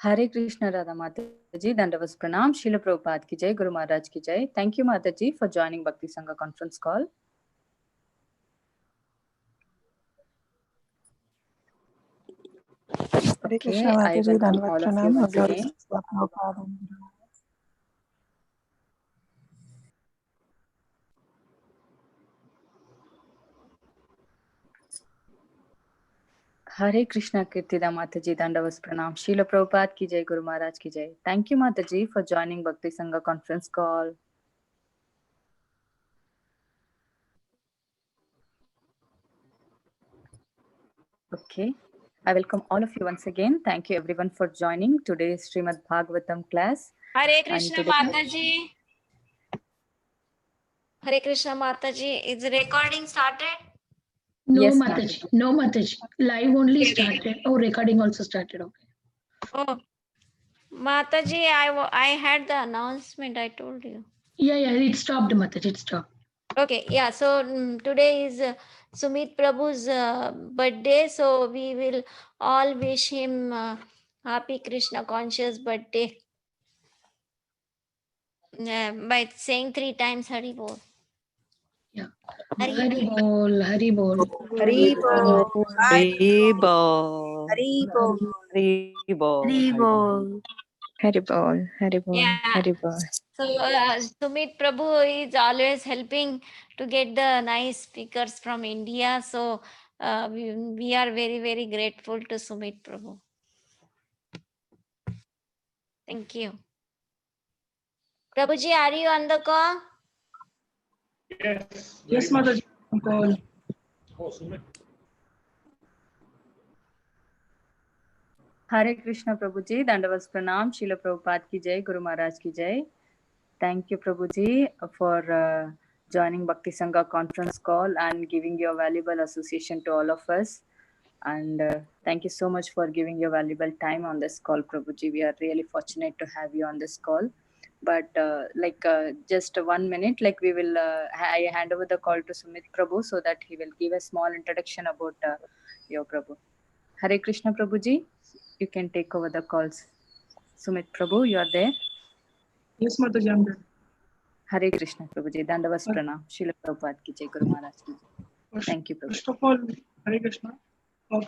Hare Krishna Radha Mataji, Dandavas Pranam, Srila Prabhupada ki jai, Guru Maharaj ki jai. Thank you Mataji for joining Bhakti Sangha conference call. Hare Krishna I Mataji, welcome Dandavad all of you Pranam. once again. Hare Krishna Kirtida Mataji, Dandavas Pranam, Srila Prabhupada ki jai, Guru Maharaj ki jai. Thank you Mataji for joining Bhakti Sangha conference call. Okay, I welcome all of you once again. Thank you everyone for joining today's Srimad Bhagavatam class. Hare Krishna Mataji. Hare Krishna Mataji. Is the recording started? No, Yes, Mataji. No, Mataji. Live only started. Oh, recording also started. Okay. Oh, Mataji, I had the announcement. I told you. Yeah, it stopped, Mataji. It stopped. Okay, yeah. So today is Sumit Prabhu's birthday. So we will all wish him happy Krishna conscious birthday by saying 3 times Hari Bol. Yeah. Hari Bol, Hari Bol. Hari Bol. Hari Bol. Hari Bol. Hari Bol. Hari Bol. Hari Bol. Hari Bol. Yeah. Hari Bol. So Sumit Prabhu is always helping to get the nice speakers from India. So we are very, very grateful to Sumit Prabhu. Thank you. Prabhuji, are you on the call? Yes. Yes, Mataji. Call. Oh, Sumit. Hare Krishna Prabhuji, Dandavas Pranam, Srila Prabhupada ki jai, Guru Maharaj ki jai. Thank you Prabhuji for joining Bhakti Sangha conference call and giving your valuable association to all of us. And thank you so much for giving your valuable time on this call, Prabhuji. We are really fortunate to have you on this call. But just 1 minute, we will, I hand over the call to Sumit Prabhu so that he will give a small introduction about your Prabhu. Hare Krishna Prabhuji, you can take over the calls. Sumit Prabhu, you are there? Yes, Mataji, I'm there. Hare Krishna Prabhuji, Dandavas Pranam, Srila Prabhupada ki jai, Guru Maharaj ki jai. Thank you, Prabhuji. First of all, Hare Krishna.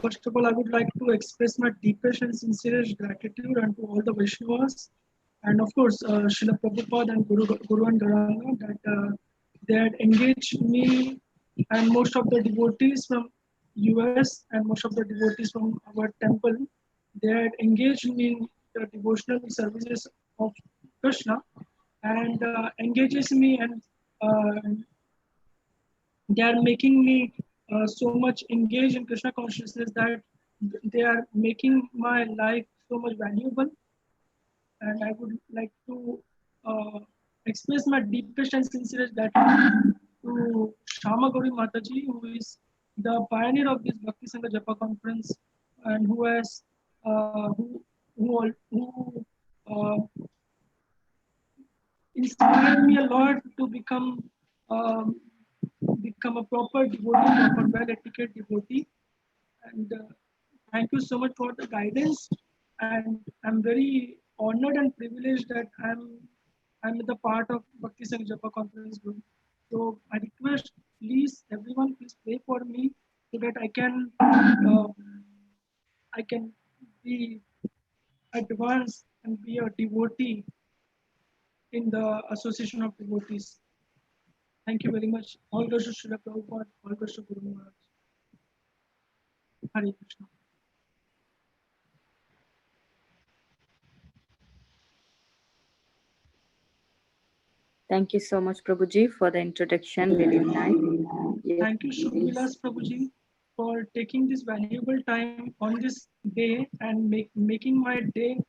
First of all, I would like to express my deepest and sincerest gratitude unto all the Vaishnavas, and of course, Srila Prabhupada and Guru and Garanga, that they had engaged me and most of the devotees from US and most of the devotees from our temple. They had engaged me in the devotional services of Krishna and engages me, and they are making me so much engaged in Krishna consciousness that they are making my life so much valuable. And I would like to express my deepest and sincerest gratitude to Shama Gauri Mataji, who is the pioneer of this Bhakti Sangha Japa conference, and who has inspired me a lot to become a proper devotee, proper well-educated devotee. And thank you so much for the guidance. And I'm very honored and privileged that I'm the part of Bhakti Sangha Japa conference group. So I request, please, everyone, please pray for me so that I can be advanced and be a devotee in the association of devotees. Thank you very much. All goes to Srila Prabhupada, all goes to Guru Maharaj. Hare Krishna. Thank you so much, Prabhuji, for the introduction. Really nice. Yes, thank you, Vilas Prabhuji, for taking this valuable time on this day and making my day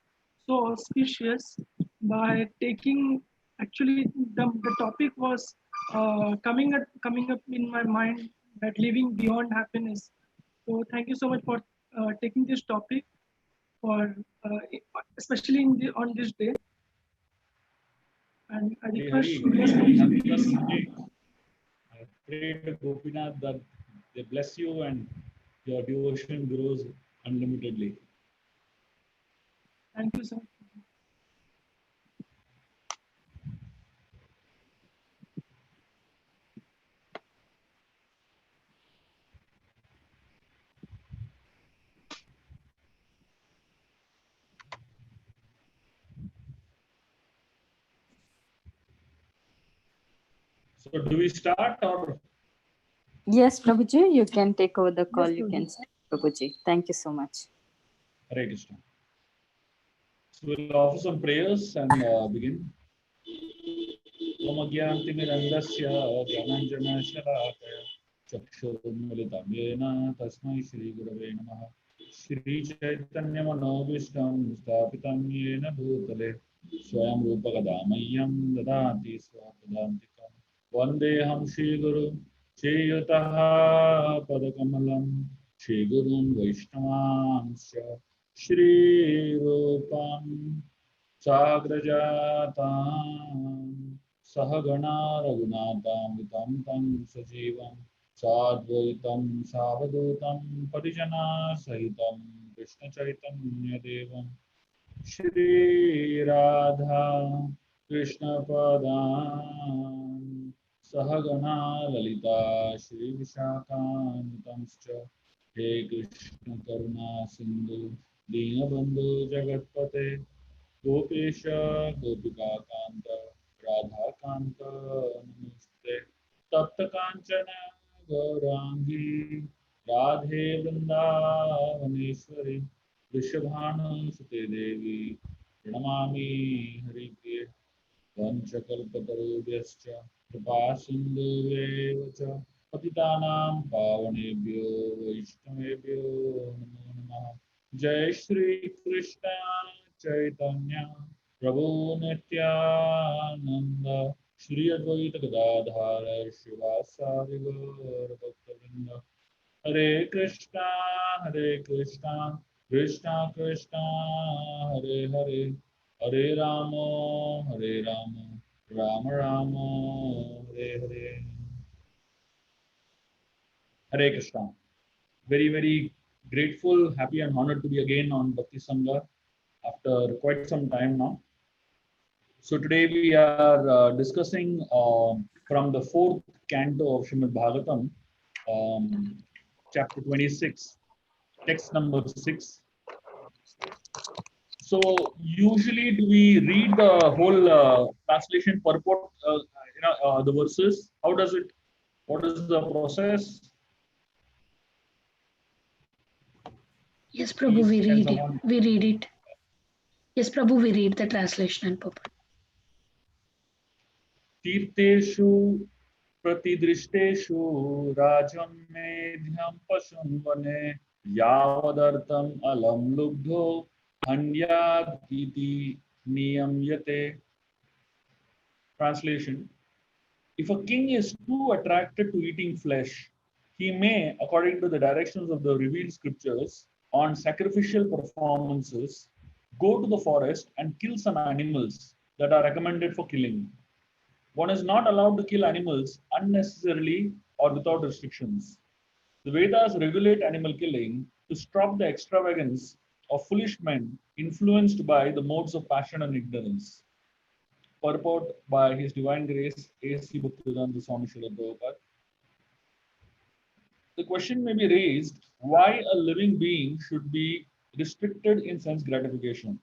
so auspicious by taking. Actually, the topic was coming up in my mind, that living beyond happiness. So thank you so much for taking this topic for especially on this day. And I request I pray to Gopinath that they bless you and your devotion grows unlimitedly. Thank you, sir. So do we start or? Yes, Prabhuji, you can take over the call. Yes, You can Prabhuji. start, Prabhuji. Thank you so much. Hare Krishna. So we'll offer some prayers and begin. Om Agyantimirandasya Gyananjanashalakaya Chakshurmilitam Yena Tasmai Shri Gurave Namaha Shri Chaitanya Manobishtam Stapitam Yena Bhutale Swayam Rupa Gadamayyam Dadati Swapadantikam Vandeham Shri Guru Cheyataha Padakamalam Shri Gurun Vaishnavansya Shri Rupam Sagrajatam Sahagana Raghunatam Tam Sajivam Sadvaitam Savadutam Parijana Sahitam Krishna Chaitanya Devam Shri Radha Krishna Padam Sahagana Lalita Shri Vishakanitamscha He Krishna Karuna Sindhu Deenabandhu Jagatpate Gopesha Gopika Kanta Radha Kanta Namaste Tapta Kanchana Gaurangi Radhe Vrindavaneshwari Vrishabhanu Sute Devi Pranamami Hari Priya Vanchakalpatarubhyascha Kripa Sindhuvev cha Patitanam Pavanebhyo Vaishnavebhyo Namo Namaha Jai Shri Krishna Chaitanya Prabhu Nityananda Shri Advaita Gadadhara Shivasari Gaur Bhaktivinoda Hare Krishna, Krishna Krishna, Hare Hare, Hare Rama, Hare Rama, Rama Rama, Hare Hare. Hare Krishna. Very, very grateful, happy, and honored to be again on Bhakti Sangha after quite some time now. So today we are discussing from the fourth canto of Srimad Bhagavatam, chapter 26, text number 6. So usually, do we read the whole translation purport? The verses. How does it? What is the process? Yes, Prabhu, Please, we can read it. someone? We read it. Yes, Prabhu, we read the translation and purport. Tirteshu pratidrishteshu rajam medhyam pasum vane yavadartam alam lubdho hanyad iti niyamyate. Translation: if a king is too attracted to eating flesh, he may, according to the directions of the revealed scriptures on sacrificial performances, go to the forest and kill some animals that are recommended for killing. One is not allowed to kill animals unnecessarily or without restrictions. The Vedas regulate animal killing to stop the extravagance of foolish men influenced by the modes of passion and ignorance. Purport by His Divine Grace A.C. Bhaktivedanta Swami Srila Prabhupada. The question may be raised, why a living being should be restricted in sense gratification?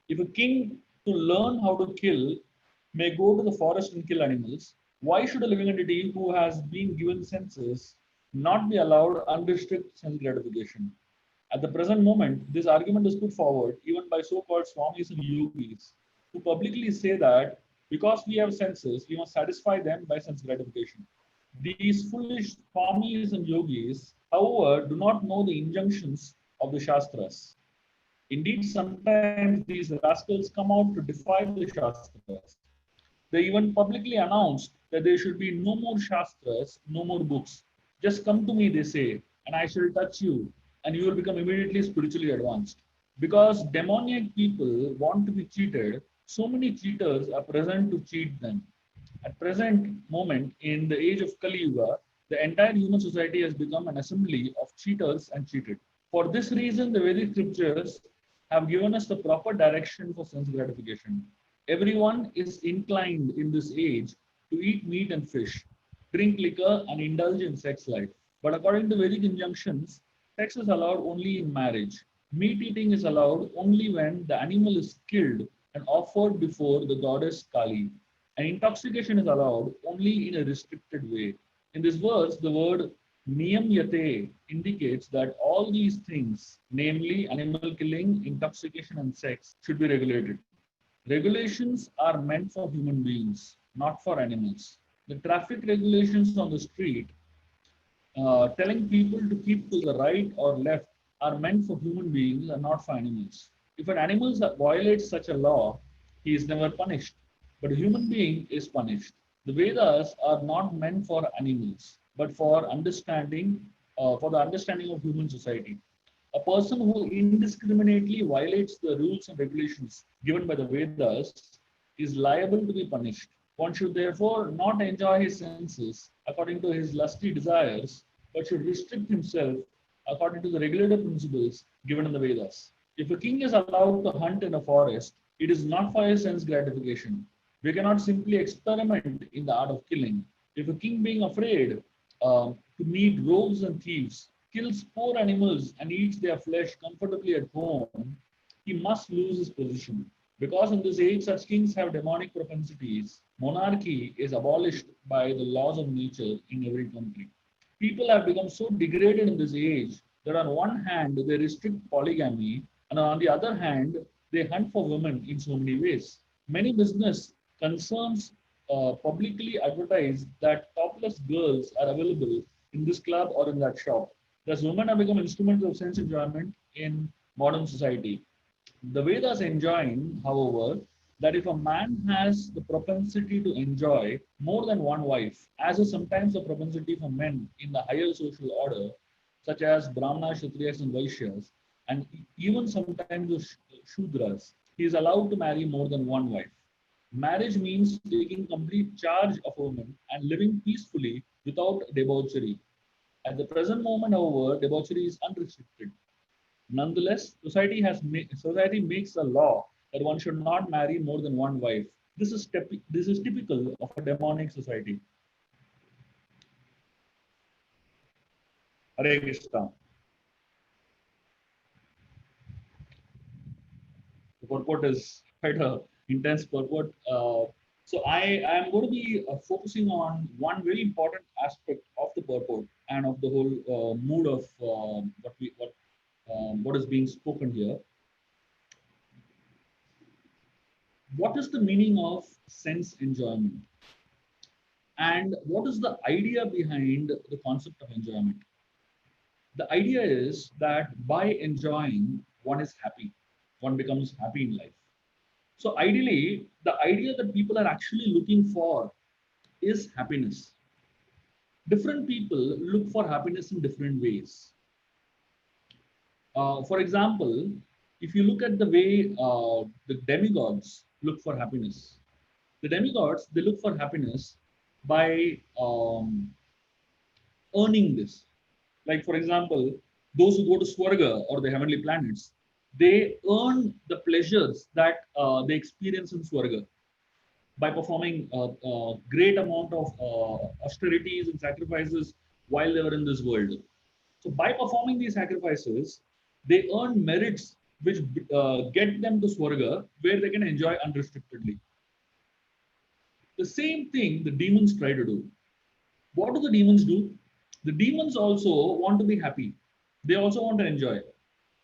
If a king to learn how to kill may go to the forest and kill animals, why should a living entity who has been given senses not be allowed unrestricted sense gratification? At the present moment, this argument is put forward even by so-called swamis and yogis who publicly say that because we have senses, we must satisfy them by sense gratification. These foolish swamis and yogis, however, do not know the injunctions of the Shastras. Indeed, sometimes these rascals come out to defy the Shastras. They even publicly announced that there should be no more Shastras, no more books. Just come to me, they say, and I shall touch you, and you will become immediately spiritually advanced. Because demoniac people want to be cheated, so many cheaters are present to cheat them. At present moment, in the age of Kali Yuga, the entire human society has become an assembly of cheaters and cheated. For this reason, the Vedic scriptures have given us the proper direction for sense gratification. Everyone is inclined in this age to eat meat and fish, drink liquor, and indulge in sex life. But according to Vedic injunctions, sex is allowed only in marriage. Meat eating is allowed only when the animal is killed and offered before the goddess Kali. And intoxication is allowed only in a restricted way. In this verse, the word niyam yate indicates that all these things, namely animal killing, intoxication, and sex, should be regulated. Regulations are meant for human beings, not for animals. The traffic regulations on the street telling people to keep to the right or left are meant for human beings and not for animals. If an animal violates such a law, he is never punished, but a human being is punished. The Vedas are not meant for animals, but for the understanding of human society. A person who indiscriminately violates the rules and regulations given by the Vedas is liable to be punished. One should therefore not enjoy his senses according to his lusty desires, but should restrict himself according to the regulative principles given in the Vedas. If a king is allowed to hunt in a forest, it is not for his sense gratification. We cannot simply experiment in the art of killing. If a king, being afraid to meet rogues and thieves, kills poor animals and eats their flesh comfortably at home, he must lose his position. Because in this age such kings have demonic propensities, monarchy is abolished by the laws of nature in every country. People have become so degraded in this age that on one hand they restrict polygamy, and on the other hand they hunt for women in so many ways. Many business concerns publicly advertise that topless girls are available in this club or in that shop. Thus, women have become instruments of sense enjoyment in modern society. The Vedas enjoin, however, that if a man has the propensity to enjoy more than one wife, as is sometimes the propensity for men in the higher social order, such as Brahmanas, Kshatriyas, and Vaishyas, and even sometimes the Shudras, he is allowed to marry more than one wife. Marriage means taking complete charge of a woman and living peacefully without debauchery. At the present moment, however, debauchery is unrestricted. Nonetheless, society makes a law that one should not marry more than one wife. This is typical of a demonic society. Hare Krishna. The purport is quite a intense purport. So I am going to be focusing on one very important aspect of the purport and of the whole mood of what is being spoken here. What is the meaning of sense enjoyment? And what is the idea behind the concept of enjoyment? The idea is that by enjoying, one is happy. One becomes happy in life. So ideally, the idea that people are actually looking for is happiness. Different people look for happiness in different ways. For example, if you look at the way the demigods look for happiness, the demigods, they look for happiness by earning this. Like, for example, those who go to Swarga or the heavenly planets, they earn the pleasures that they experience in Swarga by performing a great amount of austerities and sacrifices while they were in this world. So by performing these sacrifices, they earn merits which get them to Swarga, where they can enjoy unrestrictedly. The same thing the demons try to do. What do the demons do? The demons also want to be happy. They also want to enjoy.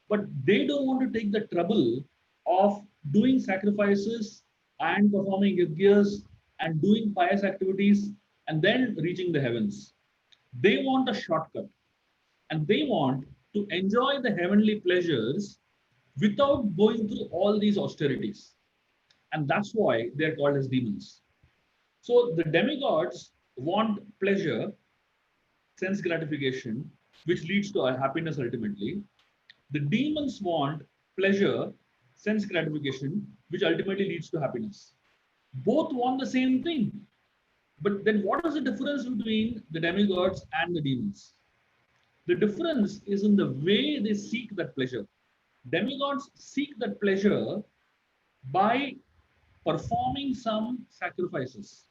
But they don't want to take the trouble of doing sacrifices and performing yajnas and doing pious activities and then reaching the heavens. They want a shortcut and they want to enjoy the heavenly pleasures without going through all these austerities. And that's why they're called as demons. So the demigods want pleasure, sense gratification, which leads to happiness ultimately. The demons want pleasure, sense gratification, which ultimately leads to happiness. Both want the same thing. But then what is the difference between the demigods and the demons? The difference is in the way they seek that pleasure. Demigods seek that pleasure by performing some sacrifices.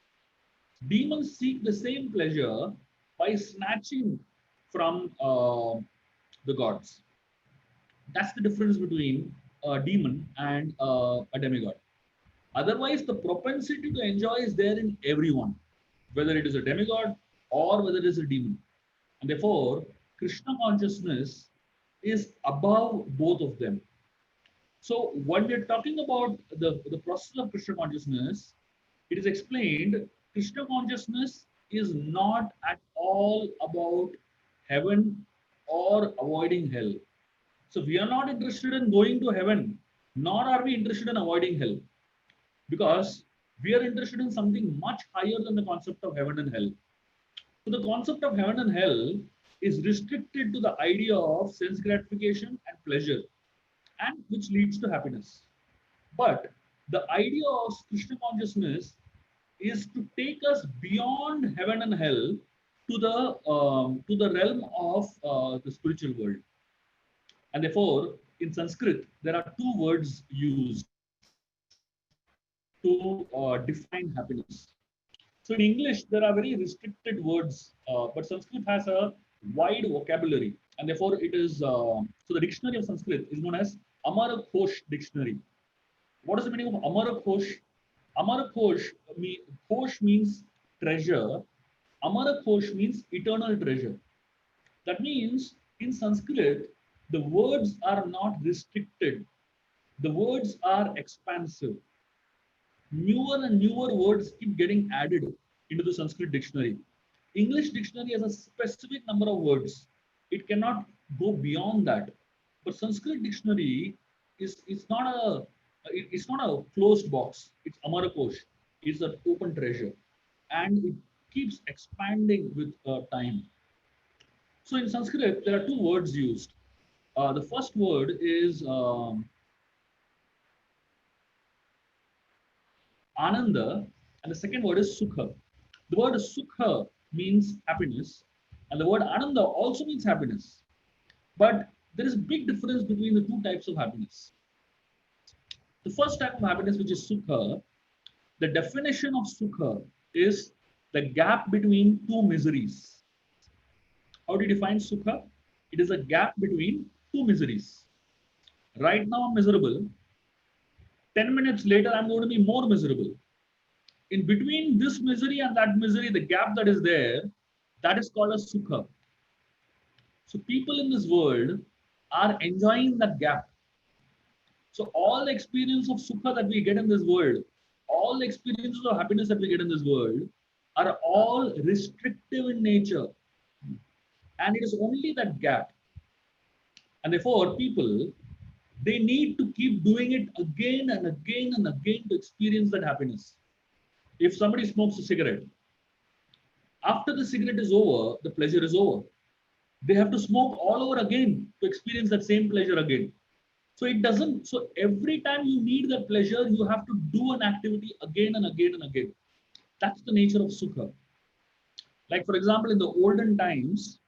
Demons seek the same pleasure by snatching from the gods. That's the difference between a demon and a demigod. Otherwise, the propensity to enjoy is there in everyone, whether it is a demigod or whether it is a demon. And therefore, Krishna consciousness is above both of them. So, when we're talking about the process of Krishna consciousness, it is explained Krishna consciousness is not at all about heaven or avoiding hell. So, we are not interested in going to heaven, nor are we interested in avoiding hell, because we are interested in something much higher than the concept of heaven and hell. So, the concept of heaven and hell is restricted to the idea of sense gratification and pleasure, and which leads to happiness. But the idea of Krishna consciousness is to take us beyond heaven and hell to the realm of the spiritual world. And therefore, in Sanskrit, there are two words used to define happiness. So in English, there are very restricted words, but Sanskrit has a wide vocabulary, and therefore it is. So the dictionary of Sanskrit is known as Amara Kosh Dictionary. What is the meaning of Amara Kosh? Amara Kosh, Kosh means treasure. Amara Kosh means eternal treasure. That means in Sanskrit, the words are not restricted. The words are expansive. Newer and newer words keep getting added into the Sanskrit dictionary. English dictionary has a specific number of words. It cannot go beyond that. But Sanskrit dictionary is not a it's not a closed box. It's Amarakosh. It's an open treasure, and it keeps expanding with time. So in Sanskrit, there are two words used. The first word is Ananda, and the second word is Sukha. The word Sukha means happiness, and the word Ananda also means happiness. But there is a big difference between the two types of happiness. The first type of happiness, which is Sukha, the definition of Sukha is the gap between two miseries. How do you define Sukha? It is a gap between two miseries. Right now I'm miserable. 10 minutes later, I'm going to be more miserable. In between this misery and that misery, the gap that is there, that is called a sukha. So people in this world are enjoying that gap. So all the experience of sukha that we get in this world, all the experiences of happiness that we get in this world are all restrictive in nature. And it is only that gap. And therefore, people, they need to keep doing it again and again and again to experience that happiness. If somebody smokes a cigarette, after the cigarette is over, the pleasure is over. They have to smoke all over again to experience that same pleasure again. So it doesn't, so every time you need that pleasure, you have to do an activity again and again and again. That's the nature of sukha. Like, for example, in the olden times,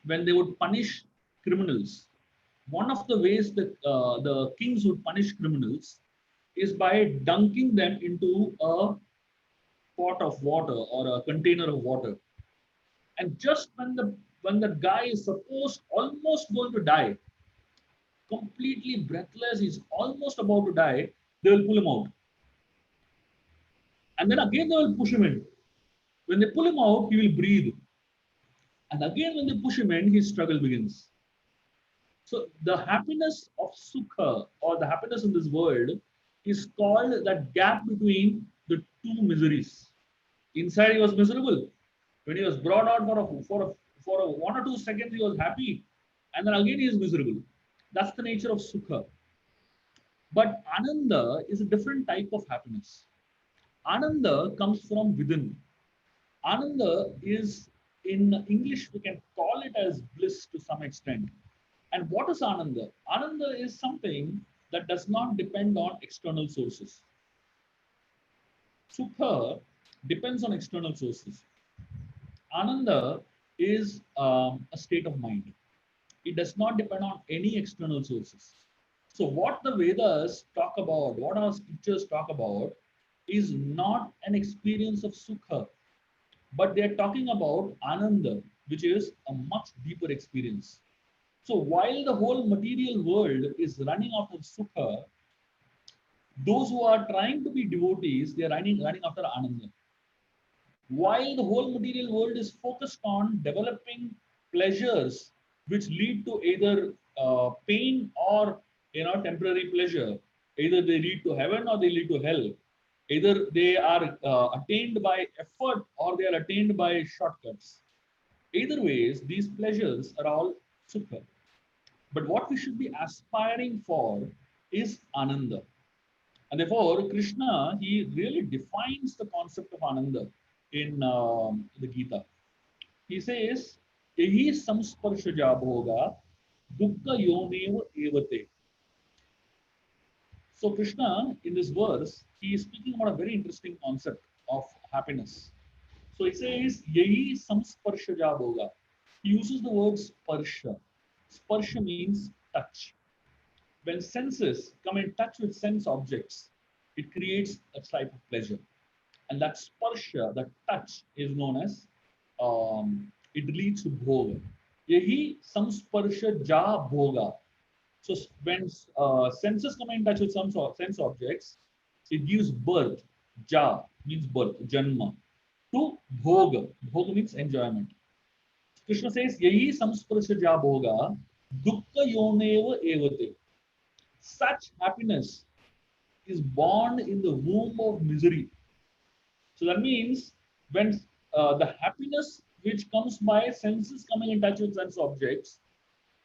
when they would punish criminals, one of the ways that the kings would punish criminals is by dunking them into a pot of water or a container of water. And just when the guy is supposed almost going to die, completely breathless, he's almost about to die, they will pull him out. And then again they will push him in. When they pull him out, he will breathe. And again when they push him in, his struggle begins. So the happiness of sukha, or the happiness in this world, is called that gap between the two miseries. Inside he was miserable. When he was brought out for a 1 or 2 seconds, he was happy, and then again he is miserable. That's the nature of sukha. But ananda is a different type of happiness. Ananda comes from within. Ananda is, in English, we can call it as bliss to some extent. And what is Ananda? Ananda is something that does not depend on external sources. Sukha depends on external sources. Ananda is a state of mind. It does not depend on any external sources. So what the Vedas talk about, what our scriptures talk about, is not an experience of sukha, but they are talking about ananda, which is a much deeper experience. So while the whole material world is running after sukha, those who are trying to be devotees, they are running after ananda. While the whole material world is focused on developing pleasures which lead to either pain or temporary pleasure, either they lead to heaven or they lead to hell, either they are attained by effort or they are attained by shortcuts. Either ways, these pleasures are all sukha. But what we should be aspiring for is ananda. And therefore, Krishna, he really defines the concept of Ananda in the Gita. He says, Yahi samsparshaja bhoga dukkha yoneva evate. So, Krishna, in this verse, he is speaking about a very interesting concept of happiness. So, he says, Yahi samsparshaja bhoga. He uses the word sparsha. Sparsha means touch. When senses come in touch with sense objects, it creates a type of pleasure. And that sparsha, that touch, is known as, it leads to bhoga. Yahi samsparsha ja bhoga. So when senses come in touch with some sense objects, it gives birth. Ja means birth, janma, to bhoga. Bhoga means enjoyment. Krishna says, Yahi samsparsha ja bhoga, dukkha yoneva evate. Such happiness is born in the womb of misery. So that means when the happiness which comes by senses coming in touch with sense objects,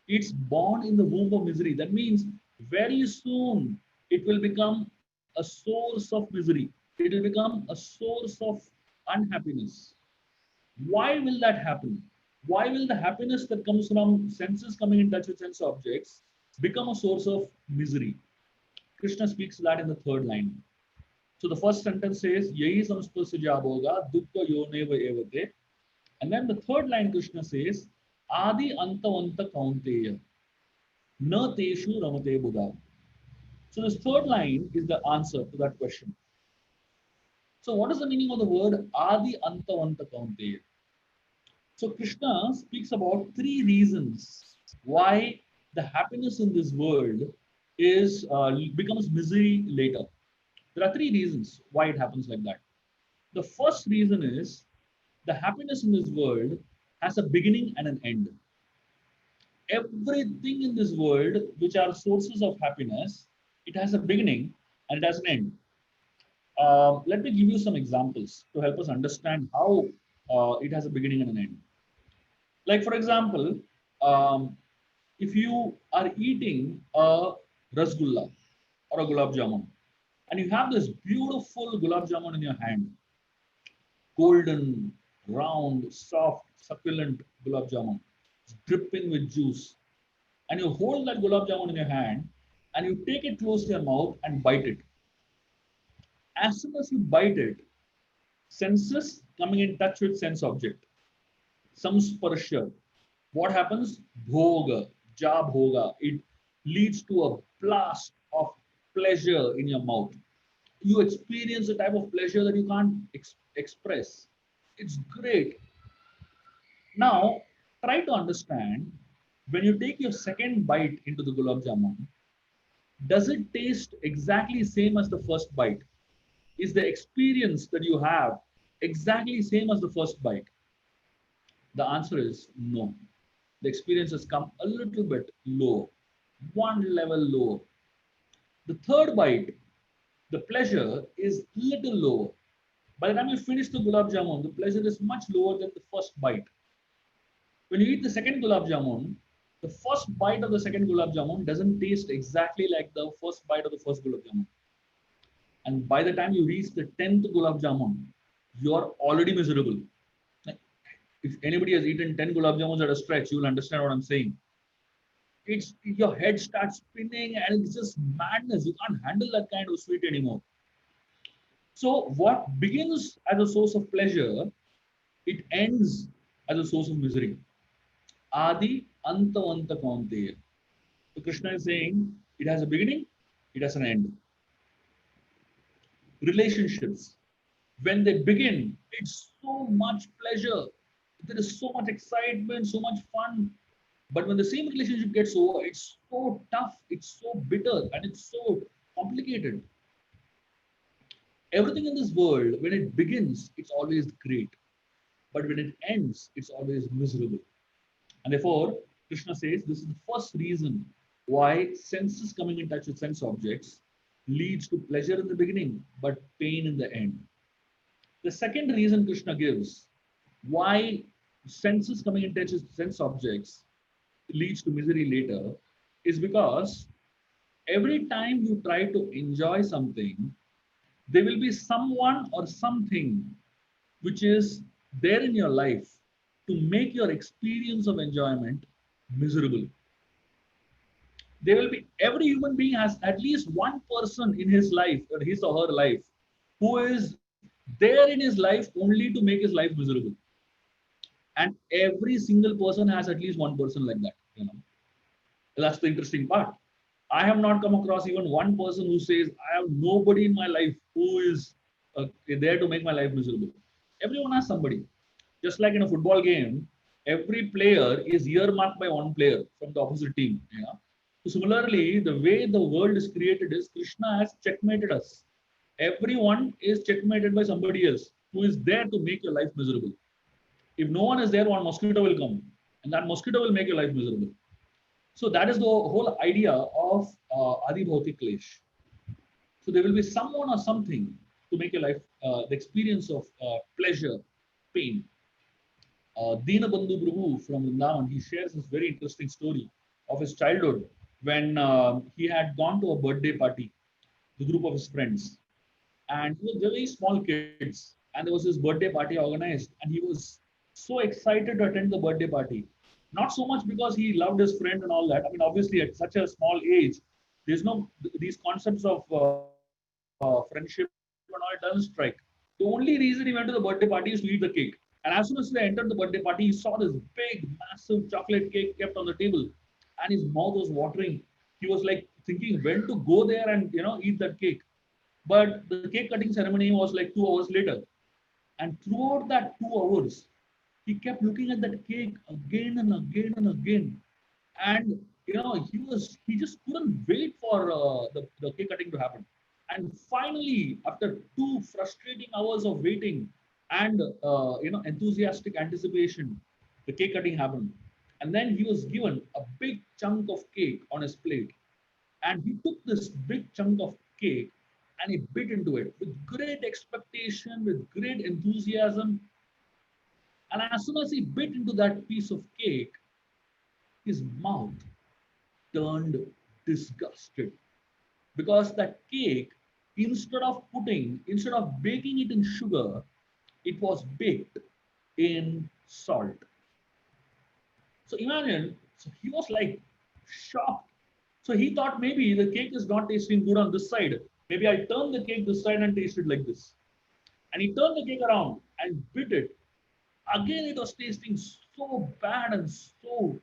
it's born in the womb of misery. That means very soon it will become a source of misery. It will become a source of unhappiness. Why will that happen? Why will the happiness that comes from senses coming in touch with sense objects become a source of misery? Krishna speaks that in the third line. So the first sentence says, Yahi samspasya bhoga dukkha yoneva evate. And then the third line Krishna says, Adi antavanta kaunteya na teshu ramate buddha. So this third line is the answer to that question. So what is the meaning of the word Adi antavanta kaunteya? So Krishna speaks about three reasons why the happiness in this world is becomes misery later. There are three reasons why it happens like that. The first reason is the happiness in this world has a beginning and an end. Everything in this world, which are sources of happiness, it has a beginning and it has an end. Let me give you some examples to help us understand how it has a beginning and an end. Like, for example, um, if you are eating a rasgulla or a gulab jamun, and you have this beautiful gulab jamun in your hand, golden, round, soft, succulent gulab jamun, dripping with juice, and you hold that gulab jamun in your hand and you take it close to your mouth and bite it. As soon as you bite it, senses coming in touch with sense object, samsparsha. What happens? Bhoga, ja bhoga. It leads to a blast of pleasure in your mouth. You experience a type of pleasure that you can't express. It's great. Now, try to understand when you take your second bite into the gulab jamun, does it taste exactly same as the first bite? Is the experience that you have exactly same as the first bite? The answer is no. The experience has come a little bit low, one level lower. The third bite, the pleasure is little lower. By the time you finish the gulab jamun, the pleasure is much lower than the first bite. When you eat the second gulab jamun, the first bite of the second gulab jamun doesn't taste exactly like the first bite of the first gulab jamun. And by the time you reach the 10th gulab jamun, you're already miserable. If anybody has eaten 10 gulab jamuns at a stretch, you will understand what I'm saying. It's your head starts spinning and it's just madness. You can't handle that kind of sweet anymore. So what begins as a source of pleasure, it ends as a source of misery. Adi antavanta kaunteya. So Krishna is saying, It has a beginning, it has an end. Relationships, when they begin, it's so much pleasure. There is so much excitement, so much fun. But when the same relationship gets over, it's so tough, it's so bitter, and it's so complicated. Everything in this world, when it begins, it's always great. But when it ends, it's always miserable. And therefore, Krishna says this is the first reason why senses coming in touch with sense objects leads to pleasure in the beginning, but pain in the end. The second reason Krishna gives why senses coming in touch with sense objects leads to misery later is because every time you try to enjoy something, there will be someone or something which is there in your life to make your experience of enjoyment miserable. There will be, every human being has at least one person in his life or his or her life who is there in his life only to make his life miserable. And every single person has at least one person like that. That's the interesting part. I have not come across even one person who says, I have nobody in my life who is there to make my life miserable. Everyone has somebody. Just like in a football game, every player is earmarked by one player from the opposite team. So similarly, the way the world is created is Krishna has checkmated us. Everyone is checkmated by somebody else who is there to make your life miserable. If no one is there, one mosquito will come, and that mosquito will make your life miserable. So that is the whole idea of Adi Bhautik Klesh. So there will be someone or something to make your life the experience of pleasure, pain. Dinabandhu Prabhu from Vrindavan, he shares this very interesting story of his childhood when he had gone to a birthday party, the group of his friends. And he was very small kids, and there was this birthday party organized, and he was so excited to attend the birthday party. Not so much because he loved his friend and all that. I mean, obviously, at such a small age, there's no these concepts of friendship and all, it doesn't strike. The only reason he went to the birthday party is to eat the cake. And as soon as they entered the birthday party, he saw this big, massive chocolate cake kept on the table, and his mouth was watering. He was like thinking when to go there and eat that cake. But the cake cutting ceremony was like 2 hours later. And throughout that 2 hours, he kept looking at that cake again and again and again. And he just couldn't wait for the cake cutting to happen. And finally, after 2 frustrating hours of waiting and enthusiastic anticipation, the cake cutting happened. And then he was given a big chunk of cake on his plate. And he took this big chunk of cake and he bit into it with great expectation, with great enthusiasm. And as soon as he bit into that piece of cake, his mouth turned disgusted because that cake, instead of baking it in sugar, it was baked in salt. So imagine, so he was like shocked. So he thought maybe the cake is not tasting good on this side. Maybe I turn the cake this side and taste it like this. And he turned the cake around and bit it. Again, it was tasting so bad and so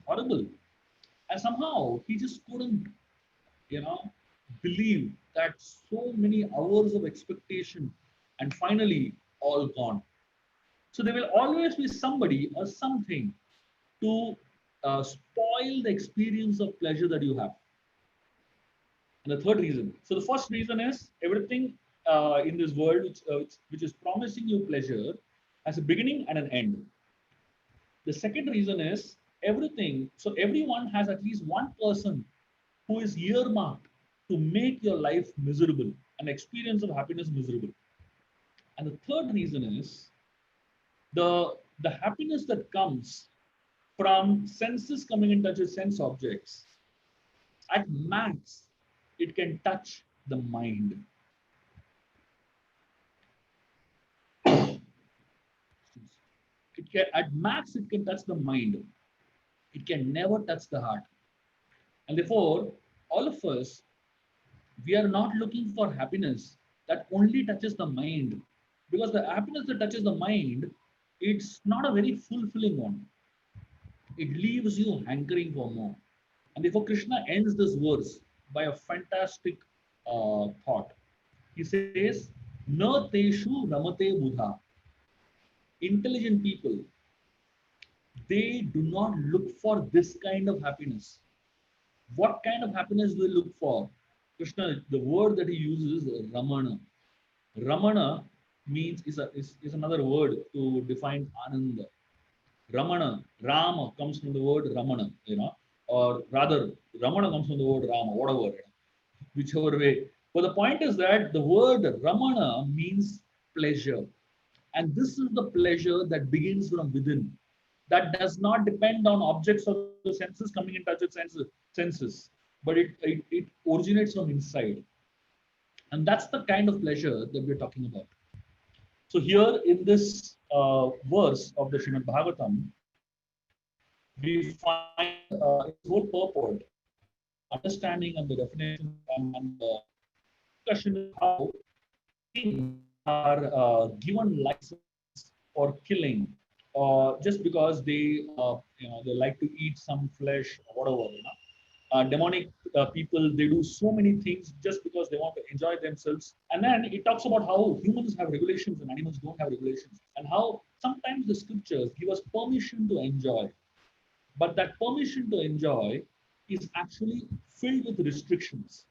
horrible. And somehow he just couldn't, you know, believe that so many hours of expectation and finally all gone. So there will always be somebody or something to spoil the experience of pleasure that you have. And the third reason. So the first reason is everything in this world which is promising you pleasure has a beginning and an end. The second reason is everything. So everyone has at least one person who is earmarked to make your life miserable, an experience of happiness miserable. And the third reason is the happiness that comes from senses coming in touch with sense objects. At max, it can touch the mind. At max, it can touch the mind. It can never touch the heart. And therefore, all of us, we are not looking for happiness that only touches the mind. Because the happiness that touches the mind, it's not a very fulfilling one. It leaves you hankering for more. And therefore, Krishna ends this verse by a fantastic thought. He says, "Na teshu ramate buddha." Intelligent people, they do not look for this kind of happiness. What kind of happiness do they look for? Krishna, the word that he uses is Ramana. Ramana means is another word to define Ananda. Ramana, Rama comes from the word Ramana, or rather, Ramana comes from the word Rama, whatever, whichever way. But the point is that the word Ramana means pleasure. And this is the pleasure that begins from within. That does not depend on objects of the senses coming in touch with senses, but it originates from inside. And that's the kind of pleasure that we're talking about. So here in this verse of the Srimad Bhagavatam, we find its whole purport, the understanding and the definition and the discussion is how kings are given license for killing, just because they like to eat some flesh or whatever. Demonic people, they do so many things just because they want to enjoy themselves. And then it talks about how humans have regulations and animals don't have regulations, and how sometimes the scriptures give us permission to enjoy, but that permission to enjoy is actually filled with restrictions.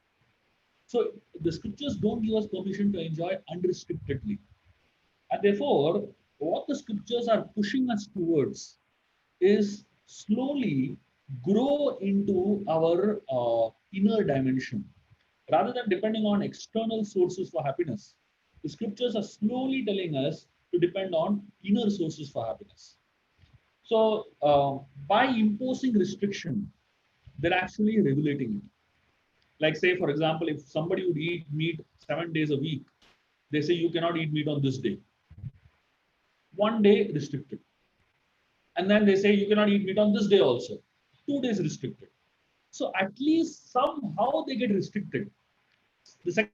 So the scriptures don't give us permission to enjoy unrestrictedly. And therefore, what the scriptures are pushing us towards is slowly grow into our inner dimension. Rather than depending on external sources for happiness, the scriptures are slowly telling us to depend on inner sources for happiness. So, by imposing restriction, they're actually regulating it. Like, say, for example, if somebody would eat meat 7 days a week, they say you cannot eat meat on this day. One day restricted. And then they say you cannot eat meat on this day also. 2 days restricted. So at least somehow they get restricted. The second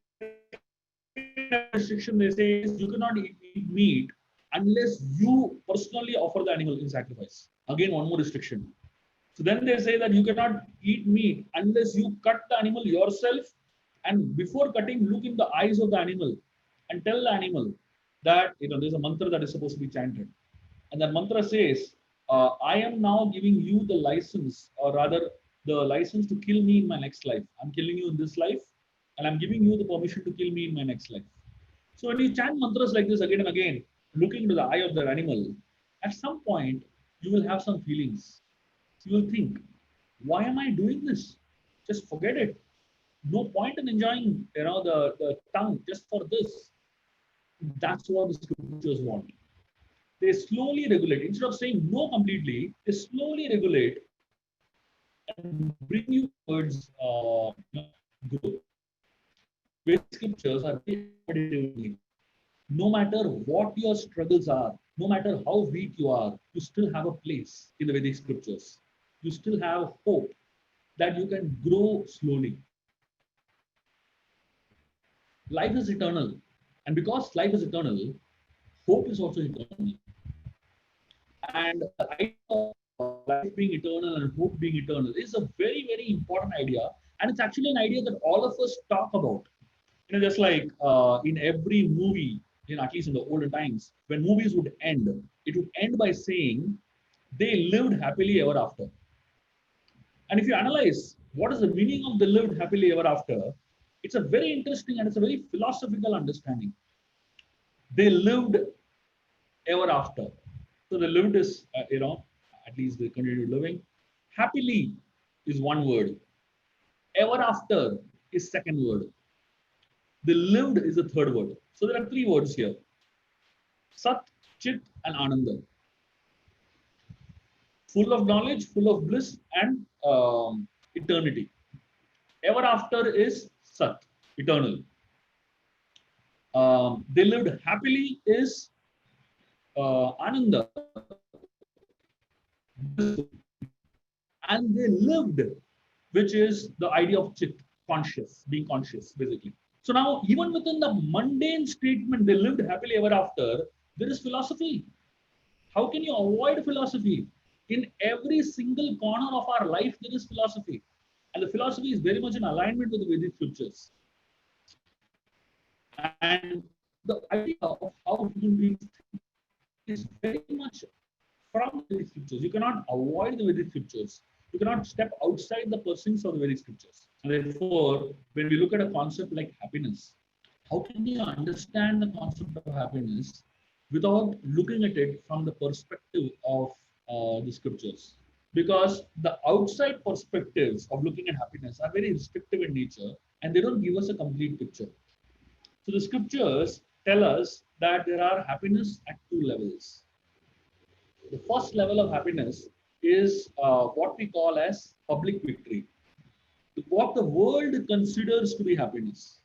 restriction they say is you cannot eat meat unless you personally offer the animal in sacrifice. Again, one more restriction. So then they say that you cannot eat meat unless you cut the animal yourself, and before cutting, look in the eyes of the animal and tell the animal that there's a mantra that is supposed to be chanted. And that mantra says, I am now giving you the license, or rather the license to kill me in my next life. I'm killing you in this life, and I'm giving you the permission to kill me in my next life. So when you chant mantras like this again and again, looking into the eye of the animal, at some point you will have some feelings. You will think, why am I doing this? Just forget it. No point in enjoying the tongue just for this. That's what the scriptures want. They slowly regulate. Instead of saying no completely, they slowly regulate and bring you towards growth. Vedic scriptures are very accommodative. No matter what your struggles are, no matter how weak you are, you still have a place in the Vedic scriptures. You still have hope that you can grow slowly. Life is eternal. And because life is eternal, hope is also eternal. And the idea of life being eternal and hope being eternal is a very, very important idea. And it's actually an idea that all of us talk about. Just like in every movie, at least in the olden times, when movies would end, it would end by saying they lived happily ever after. And if you analyze what is the meaning of the lived happily ever after, it's a very interesting and it's a very philosophical understanding. They lived ever after. So the lived is, at least they continue living. Happily is one word. Ever after is second word. The lived is the third word. So there are three words here. Sat, Chit, and Ananda. Full of knowledge, full of bliss, and eternity. Ever after is Sat, eternal. They lived happily is Ananda. And they lived, which is the idea of Chit, conscious, being conscious, basically. So now, even within the mundane statement, they lived happily ever after, there is philosophy. How can you avoid philosophy? In every single corner of our life, there is philosophy. And the philosophy is very much in alignment with the Vedic scriptures. And the idea of how human beings think is very much from the Vedic scriptures. You cannot avoid the Vedic scriptures. You cannot step outside the pursuits of the Vedic scriptures. And therefore, when we look at a concept like happiness, how can you understand the concept of happiness without looking at it from the perspective of the scriptures? Because the outside perspectives of looking at happiness are very restrictive in nature and they don't give us a complete picture. So the scriptures tell us that there are happiness at two levels. The first level of happiness is what we call as public victory. What the world considers to be happiness.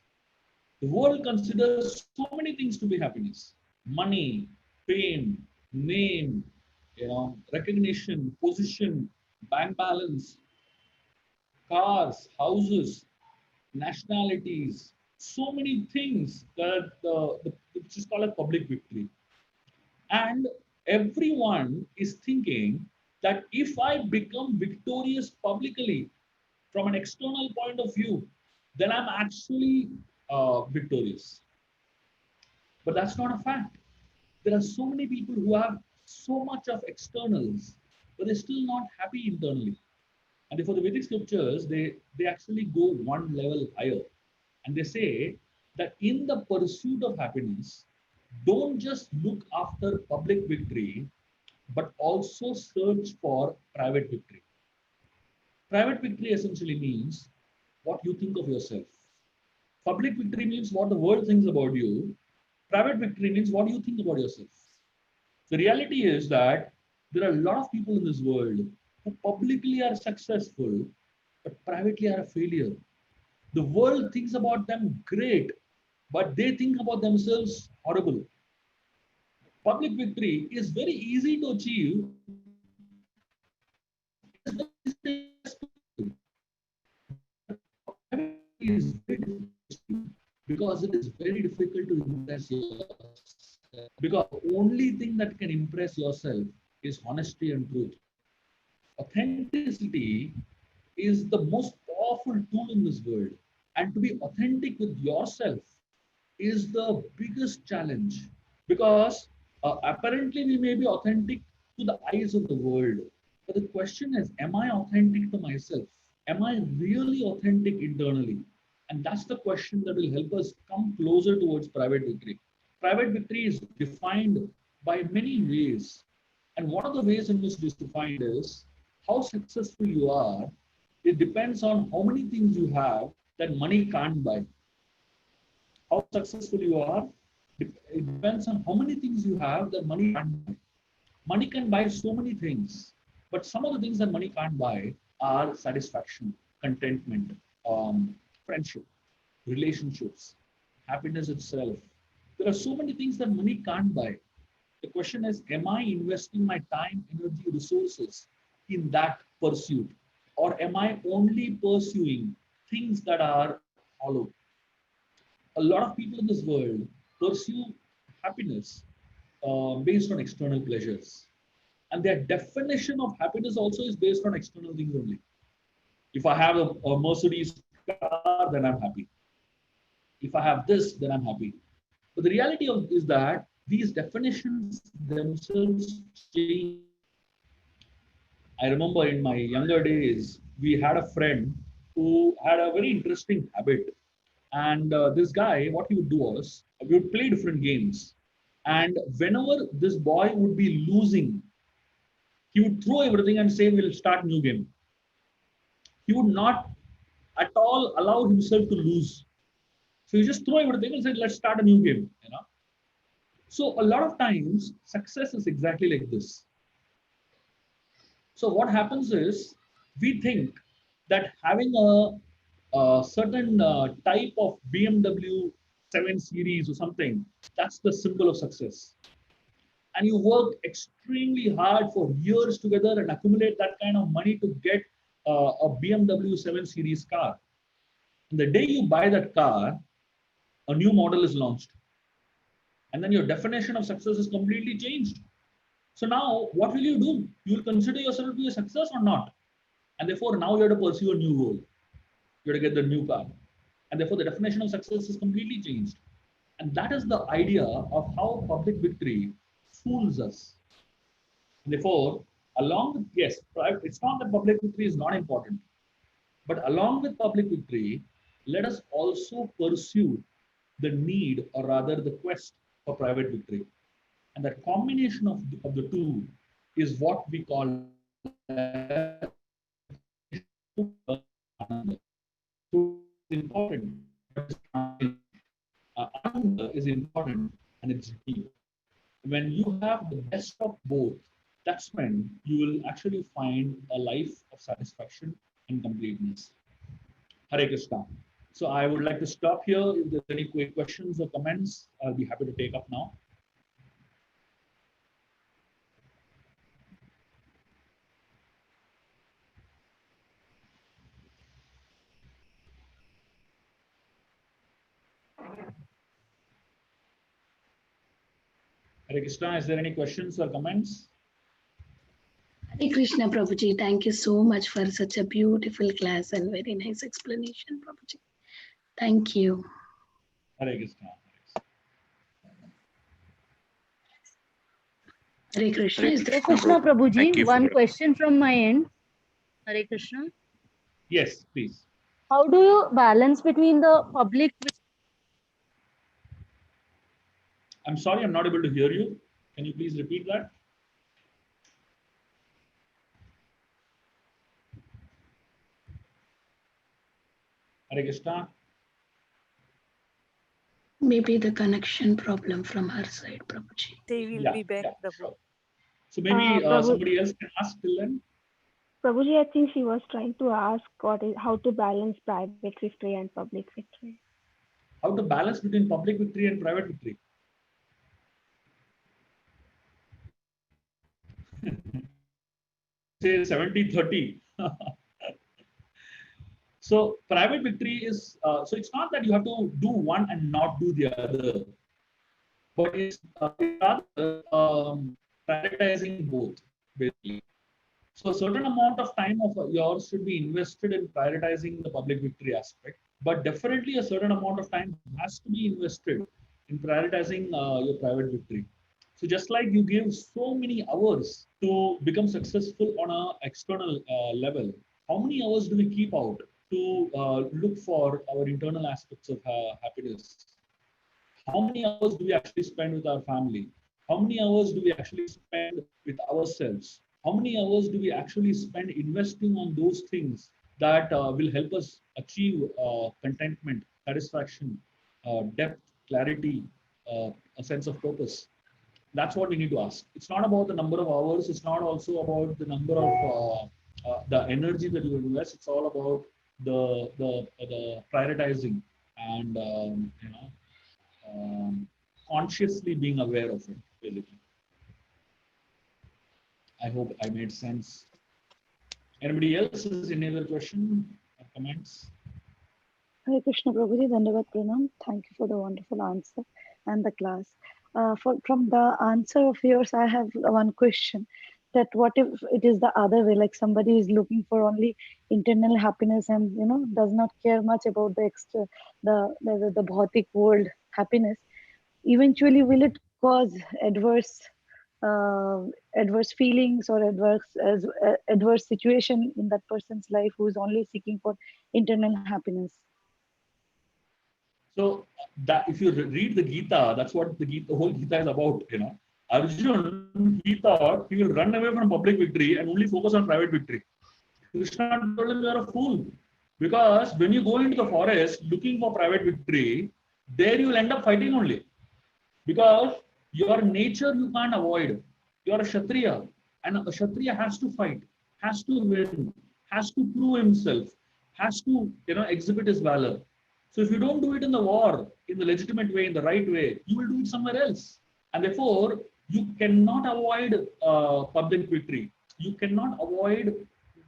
The world considers so many things to be happiness: money, fame, name, recognition, position, bank balance, cars, houses, nationalities, so many things that which is called a public victory. And everyone is thinking that if I become victorious publicly from an external point of view, then I'm actually victorious. But that's not a fact. There are so many people who have so much of externals, but they're still not happy internally. And therefore, the Vedic scriptures, they actually go one level higher. And they say that in the pursuit of happiness, don't just look after public victory, but also search for private victory. Private victory essentially means what you think of yourself. Public victory means what the world thinks about you. Private victory means what you think about yourself. The reality is that there are a lot of people in this world who publicly are successful, but privately are a failure. The world thinks about them great, but they think about themselves horrible. Public victory is very easy to achieve. It is very easy to impress people. But private victory is very difficult to achieve because it is very difficult to impress yourself. Because the only thing that can impress yourself is honesty and truth. Authenticity is the most powerful tool in this world. And to be authentic with yourself is the biggest challenge because apparently we may be authentic to the eyes of the world. But the question is, am I authentic to myself? Am I really authentic internally? And that's the question that will help us come closer towards private victory. Private victory is defined by many ways. And one of the ways in which it is defined is how successful you are. It depends on how many things you have that money can't buy. How successful you are, it depends on how many things you have that money can't buy. Money can buy so many things, but some of the things that money can't buy are satisfaction, contentment, friendship, relationships, happiness itself. There are so many things that money can't buy. The question is, am I investing my time, energy, resources in that pursuit? Or am I only pursuing things that are hollow? A lot of people in this world pursue happiness based on external pleasures. And their definition of happiness also is based on external things only. If I have a Mercedes car, then I'm happy. If I have this, then I'm happy. But the reality is that these definitions themselves change. I remember in my younger days, we had a friend who had a very interesting habit. And this guy, what he would do was, we would play different games. And whenever this boy would be losing, he would throw everything and say, we'll start new game. He would not at all allow himself to lose. So he just throw everything and said, let's start a new game. So a lot of times, success is exactly like this. So what happens is, we think that having a certain type of BMW 7 Series or something, that's the symbol of success. And you work extremely hard for years together and accumulate that kind of money to get a BMW 7 Series car. And the day you buy that car, a new model is launched. And then your definition of success is completely changed. So now, what will you do? You will consider yourself to be a success or not? And therefore, now you have to pursue a new goal. You have to get the new car. And therefore, the definition of success is completely changed. And that is the idea of how public victory fools us. And therefore, along with, yes, it's not that public victory is not important, but along with public victory, let us also pursue the need, or rather the quest for private victory. And that combination of the two is what we call important. Ananda is important and it's deep. When you have the best of both, that's when you will actually find a life of satisfaction and completeness. Hare Krishna. So I would like to stop here. If there's any quick questions or comments, I'll be happy to take up now. Hare Krishna, is there any questions or comments? Hare Krishna, Prabhuji. Thank you so much for such a beautiful class and very nice explanation, Prabhuji. Thank you. Hare Krishna. Hare Krishna. Is there Hare Krishna, Thank Prabhuji. you One for question from my end. Hare Krishna. Yes, please. How do you balance between the public? I'm sorry, I'm not able to hear you. Can you please repeat that? Hare Krishna. maybe the connection problem from her side, Prabhuji? They will Yeah, be back, yeah, Prabhu. sure. So maybe Prabhu, somebody else can ask till then. Prabhuji, I think she was trying to ask how to balance private victory and public victory. How to balance between public victory and private victory. Say 70-30. So private victory is, so it's not that you have to do one and not do the other, but it's rather prioritizing both, basically. So a certain amount of time of yours should be invested in prioritizing the public victory aspect, but definitely a certain amount of time has to be invested in prioritizing your private victory. So just like you give so many hours to become successful on an external level, how many hours do we keep out to look for our internal aspects of happiness? How many hours do we actually spend with our family? How many hours do we actually spend with ourselves? How many hours do we actually spend investing on those things that will help us achieve contentment, satisfaction, depth, clarity, a sense of purpose? That's what we need to ask. It's not about the number of hours. It's not also about the number of the energy that you invest. It's all about the prioritizing and consciously being aware of it, basically. I hope I made sense. Anybody else has any other question or comments? Hare Krishna Prabhuji, Dandavat Pranam. Thank you for the wonderful answer and the class. From the answer of yours, I have one question. That what if it is the other way, like somebody is looking for only internal happiness and does not care much about the extra, the bhautik world happiness. Eventually, will it cause adverse feelings or adverse situation in that person's life who is only seeking for internal happiness? So that if you read the Gita, that's what the whole Gita is about. Arjun, he thought he will run away from public victory and only focus on private victory. Krishna told him, you're a fool. Because when you go into the forest looking for private victory, there you will end up fighting only. Because your nature you can't avoid. You're a Kshatriya. And a Kshatriya has to fight, has to win, has to prove himself, has to exhibit his valor. So if you don't do it in the war, in the legitimate way, in the right way, you will do it somewhere else. And therefore, you cannot avoid public victory. You cannot avoid,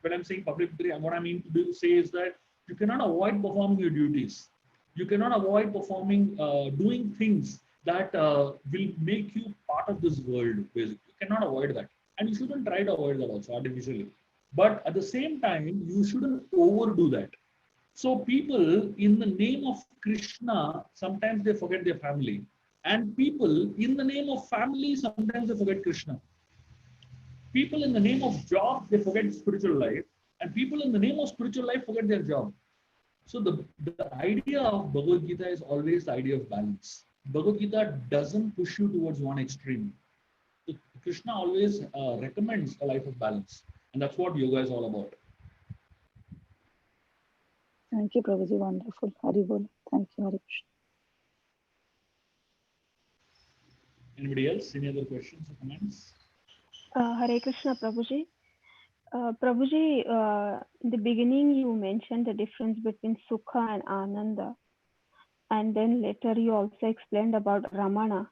when I'm saying public victory, and what I mean to say is that you cannot avoid performing your duties. You cannot avoid performing, doing things that will make you part of this world, basically. You cannot avoid that. And you shouldn't try to avoid that also artificially. But at the same time, you shouldn't overdo that. So people, in the name of Krishna, sometimes they forget their family. And people, in the name of family, sometimes they forget Krishna. People, in the name of job, they forget spiritual life. And people, in the name of spiritual life, forget their job. So the idea of Bhagavad Gita is always the idea of balance. Bhagavad Gita doesn't push you towards one extreme. So Krishna always recommends a life of balance. And that's what yoga is all about. Thank you, Prabhuji. Wonderful. Haribol. Thank you, Hare Krishna. Anybody else? Any other questions or comments? Hare Krishna, Prabhuji. Prabhuji, in the beginning you mentioned the difference between Sukha and Ananda. And then later you also explained about Ramana,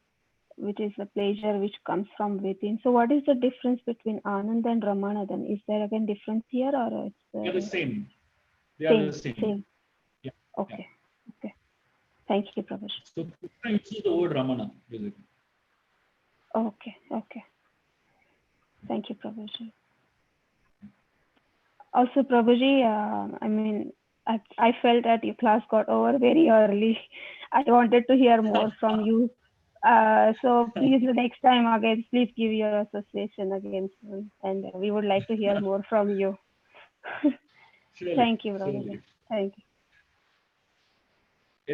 which is the pleasure which comes from within. So what is the difference between Ananda and Ramana then? Is there again difference here or it's They're the same. They same, are the same. same? Yeah. Okay. Okay. Thank you, Prabhuji. So Krishna uses the word Ramana, basically. Okay. Okay. Thank you, Prabhuji. Also, Prabhuji, I mean, I felt that your class got over very early. I wanted to hear more from you. So please, the next time again, please give your association again soon. And we would like to hear more from you. Surely, Thank you, Prabhuji. surely. Thank you.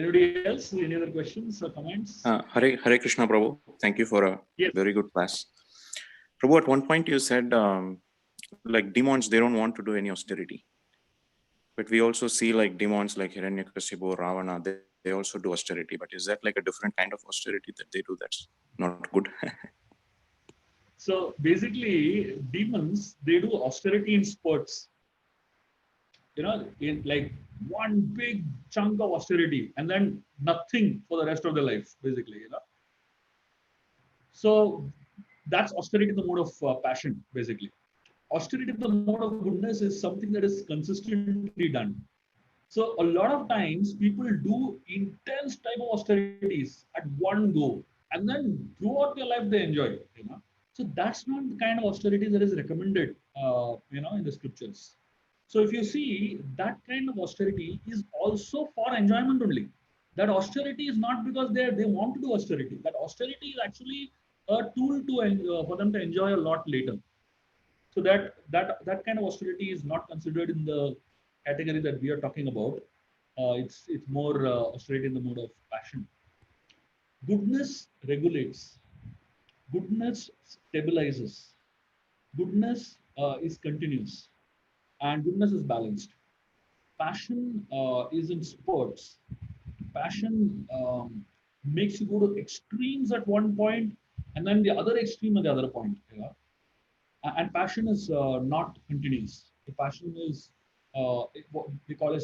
Anybody else? Any other questions or comments? Hare Krishna, Prabhu. Thank you for a very good class. Prabhu, at one point you said, like demons, they don't want to do any austerity. But we also see like demons like Hiranyakasipu, Ravana, they also do austerity. But is that like a different kind of austerity that they do that's not good? So basically, demons, they do austerity in spurts. You know, in like one big chunk of austerity and then nothing for the rest of their life, basically, you know. So that's austerity in the mode of passion, basically. Austerity in the mode of goodness is something that is consistently done. So a lot of times people do intense type of austerities at one go, and then throughout their life they enjoy it, you know. So that's not the kind of austerity that is recommended, you know, in the scriptures. So if you see, that kind of austerity is also for enjoyment only. That austerity is not because they want to do austerity. That austerity is actually a tool to for them to enjoy a lot later. So that kind of austerity is not considered in the category that we are talking about. It's more austerity in the mode of passion. Goodness regulates. Goodness stabilizes. Goodness is continuous, and goodness is balanced. Passion is in spurts. Passion makes you go to extremes at one point, and then the other extreme at the other point. You know? And passion is not continuous. The passion is what they call it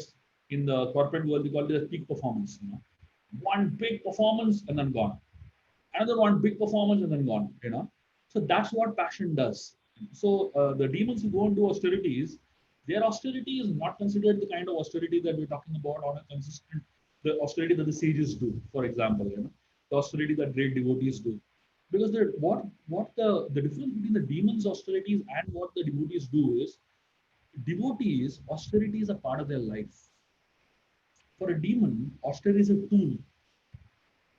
in the corporate world. They call it a peak performance. You know, one big performance and then gone. Another one big performance and then gone. You know, so that's what passion does. So the demons who go into austerities, their austerity is not considered the kind of austerity that we're talking about on a consistent. The austerity that the sages do, for example, you know, the austerity that great devotees do. Because the difference between the demons' austerities and what the devotees do is, devotees' austerity is a part of their life. For a demon, austerity is a tool.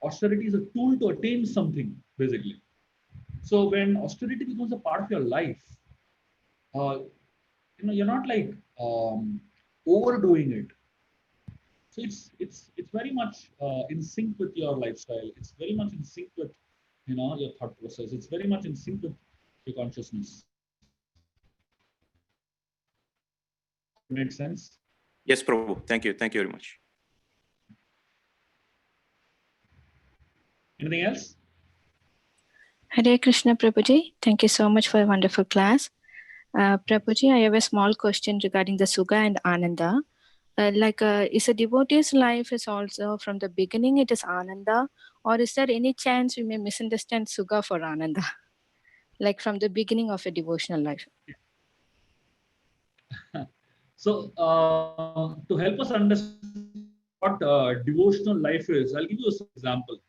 Austerity is a tool to attain something, basically. So when austerity becomes a part of your life, you know, you're not like overdoing it. So it's very much in sync with your lifestyle. It's very much in sync with, you know, your thought process. It's very much in sync with your consciousness. Does it make sense? Yes, Prabhu. Thank you. Thank you very much. Anything else? Hare Krishna, Prabhuji. Thank you so much for a wonderful class. Prabhuji, I have a small question regarding the Sukha and Ananda. Is a devotee's life is also from the beginning it is Ananda, or is there any chance we may misunderstand Sukha for Ananda? Like from the beginning of a devotional life. So to help us understand what devotional life is, I'll give you an example.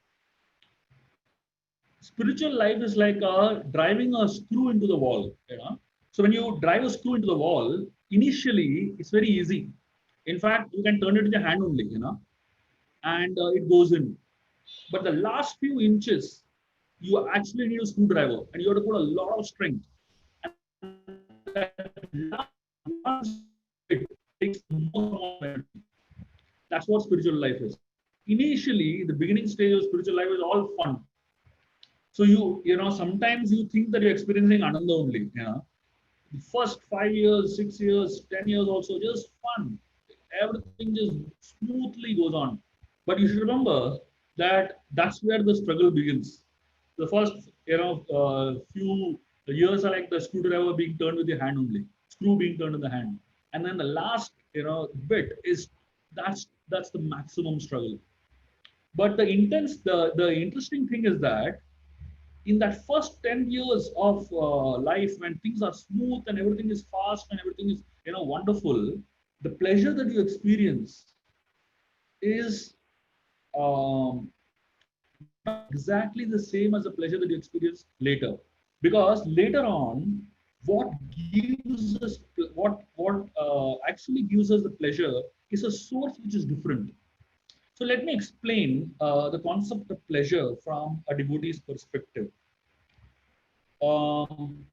Spiritual life is like driving a screw into the wall. You know? So when you drive a screw into the wall, initially it's very easy. In fact, you can turn it in your hand only, and it goes in. But the last few inches, you actually need a screwdriver and you have to put a lot of strength. And that last bit takes more energy. That's what spiritual life is. Initially, the beginning stage of spiritual life is all fun. So sometimes you think that you're experiencing Ananda only. The first 5 years, 6 years, 10 years also just fun. Everything just smoothly goes on. But you should remember that that's where the struggle begins. The first, few years are like the screwdriver being turned with your hand only, screw being turned in the hand, and then the last, bit is that's the maximum struggle. But the interesting thing is that in that first 10 years of life, when things are smooth and everything is fast and everything is wonderful, the pleasure that you experience is not exactly the same as the pleasure that you experience later, because later on what gives us what actually gives us the pleasure is a source which is different. So let me explain the concept of pleasure from a devotee's perspective. um,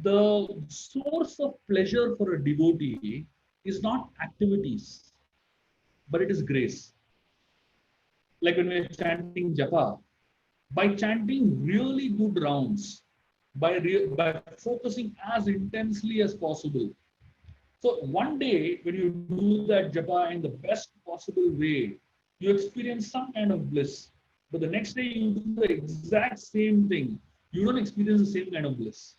the source of pleasure for a devotee is not activities, but it is grace. Like when we're chanting japa, by chanting really good rounds, by focusing as intensely as possible. So one day when you do that japa in the best possible way, you experience some kind of bliss. But the next day you do the exact same thing, you don't experience the same kind of bliss.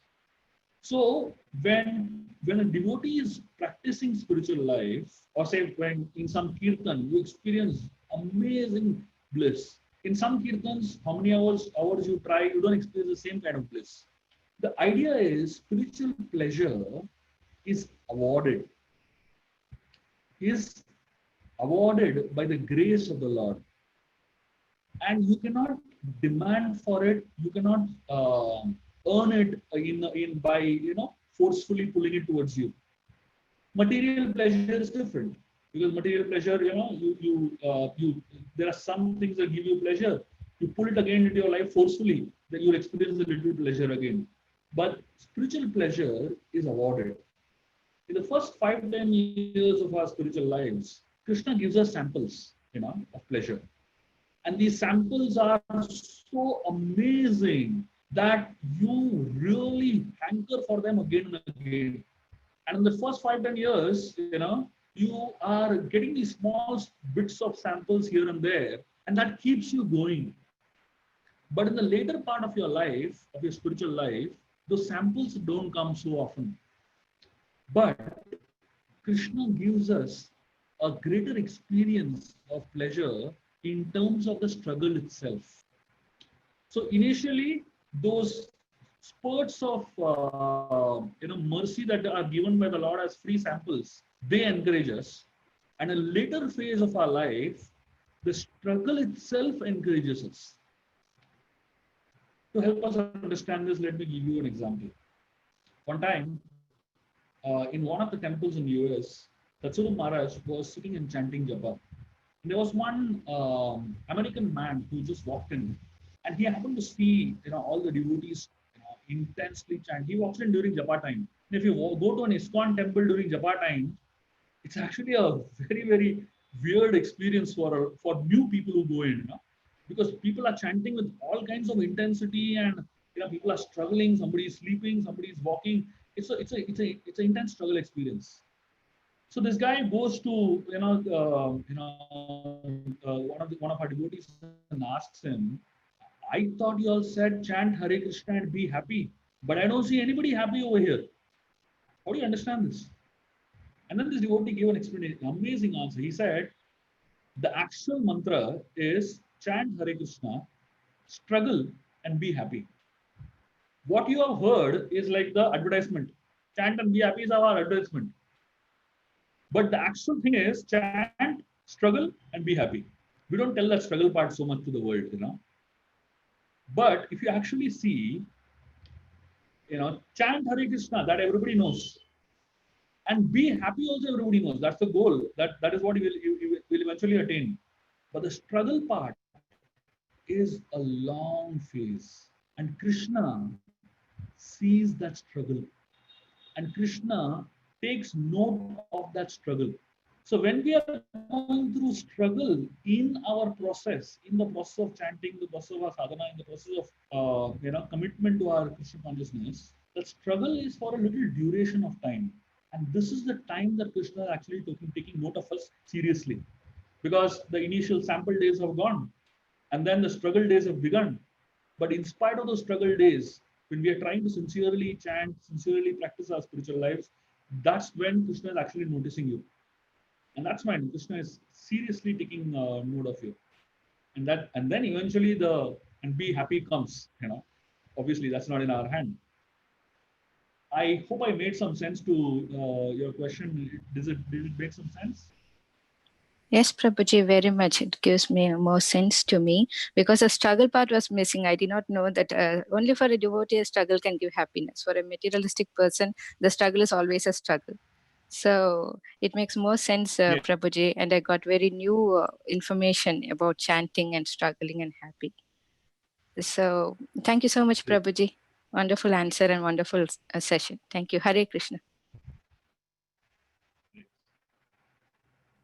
So when a devotee is practicing spiritual life, or say when in some kirtan you experience amazing bliss. In some kirtans, how many hours you try, you don't experience the same kind of bliss. The idea is spiritual pleasure is is awarded by the grace of the Lord, and you cannot demand for it. You cannot earn it in by forcefully pulling it towards you. Material pleasure is different, because material pleasure, you there are some things that give you pleasure. You pull it again into your life forcefully, then you'll experience a little pleasure again. But spiritual pleasure is awarded. In the first 5-10 years of our spiritual lives, Krishna gives us samples, of pleasure. And these samples are so amazing that you really hanker for them again and again. And in the first 5-10 years, you are getting these small bits of samples here and there, and that keeps you going. But in the later part of your life, of your spiritual life, those samples don't come so often. But Krishna gives us a greater experience of pleasure in terms of the struggle itself. So initially, those spurts of mercy that are given by the Lord as free samples, they encourage us. And a later phase of our life, the struggle itself encourages us. To help us understand this, let me give you an example. One time, in one of the temples in the US, Tatsuru Maharaj was sitting and chanting japa. And there was one American man who just walked in, and he happened to see all the devotees intensely chant. He walks in during japa time. And if you go to an ISKCON temple during japa time, it's actually a very, very weird experience for new people who go in, because people are chanting with all kinds of intensity, and people are struggling. Somebody is sleeping, somebody is walking. It's an intense struggle experience. So this guy goes to one of our devotees and asks him, "I thought you all said chant Hare Krishna and be happy, but I don't see anybody happy over here. How do you understand this?" And then this devotee gave an explanation, amazing answer. He said, the actual mantra is chant Hare Krishna, struggle, and be happy. What you have heard is like the advertisement. Chant and be happy is our advertisement. But the actual thing is chant, struggle, and be happy. We don't tell that struggle part so much to the world, But if you actually see, chant Hare Krishna, that everybody knows. And be happy also, everybody knows. That's the goal. That is what you will eventually attain. But the struggle part is a long phase. And Krishna sees that struggle. And Krishna takes note of that struggle. So when we are going through struggle in our process, in the process of chanting, the process of our sadhana, in the process of commitment to our Krishna consciousness, the struggle is for a little duration of time. And this is the time that Krishna is actually taking note of us seriously. Because the initial sample days have gone. And then the struggle days have begun. But in spite of those struggle days, when we are trying to sincerely chant, sincerely practice our spiritual lives, that's when Krishna is actually noticing you. And that's when Krishna is seriously taking note of you. And then eventually be happy comes, Obviously, that's not in our hand. I hope I made some sense to your question. Did it make some sense? Yes, Prabhuji, very much. It gives me more sense to me because the struggle part was missing. I did not know that only for a devotee, a struggle can give happiness. For a materialistic person, the struggle is always a struggle. So it makes more sense, Yeah. Prabhuji, and I got very new information about chanting and struggling and happy. So thank you so much, Prabhuji. Wonderful answer and wonderful session. Thank you. Hare Krishna.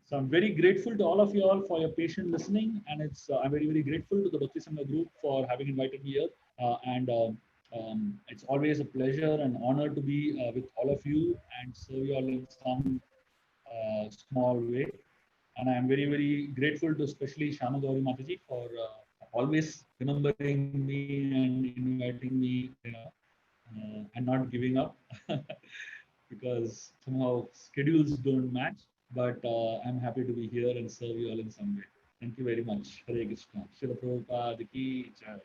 So I'm very grateful to all of you all for your patient listening, and I'm very, very grateful to the Bhakti Sangha group for having invited me here. It's always a pleasure and honor to be with all of you and serve you all in some small way. And I'm very, very grateful to especially Shama Gauri Mataji for always remembering me and inviting me, and not giving up because somehow schedules don't match. But I'm happy to be here and serve you all in some way. Thank you very much. Hare Krishna. Srila Prabhupada ki jai.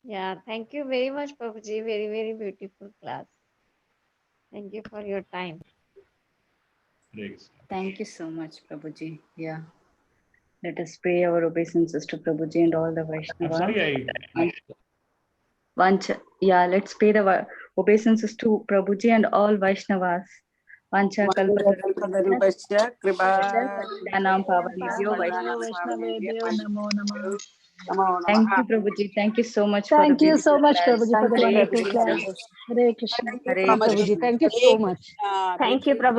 Yeah, thank you very much, Prabhuji. Very, very beautiful class. Thank you for your time. Hare Krishna. Thank you so much, Prabhuji. Yeah. Let us pay our obeisances to Prabhuji and all the Vaishnavas. I'm sorry, let's pay the obeisances to Prabhuji and all Vaishnavas. Vancha Kalpatarubhasya Kripanam Pavanebhyo Vaishnavebhyo namo namah. Thank you, Prabhuji. Thank you so much for the Thank you so beautiful much, class. Prabhuji, for the Hare wonderful Krishna. class. Hare Krishna. Hare Prabhuji, thank you so much. Thank you, Prabhuji.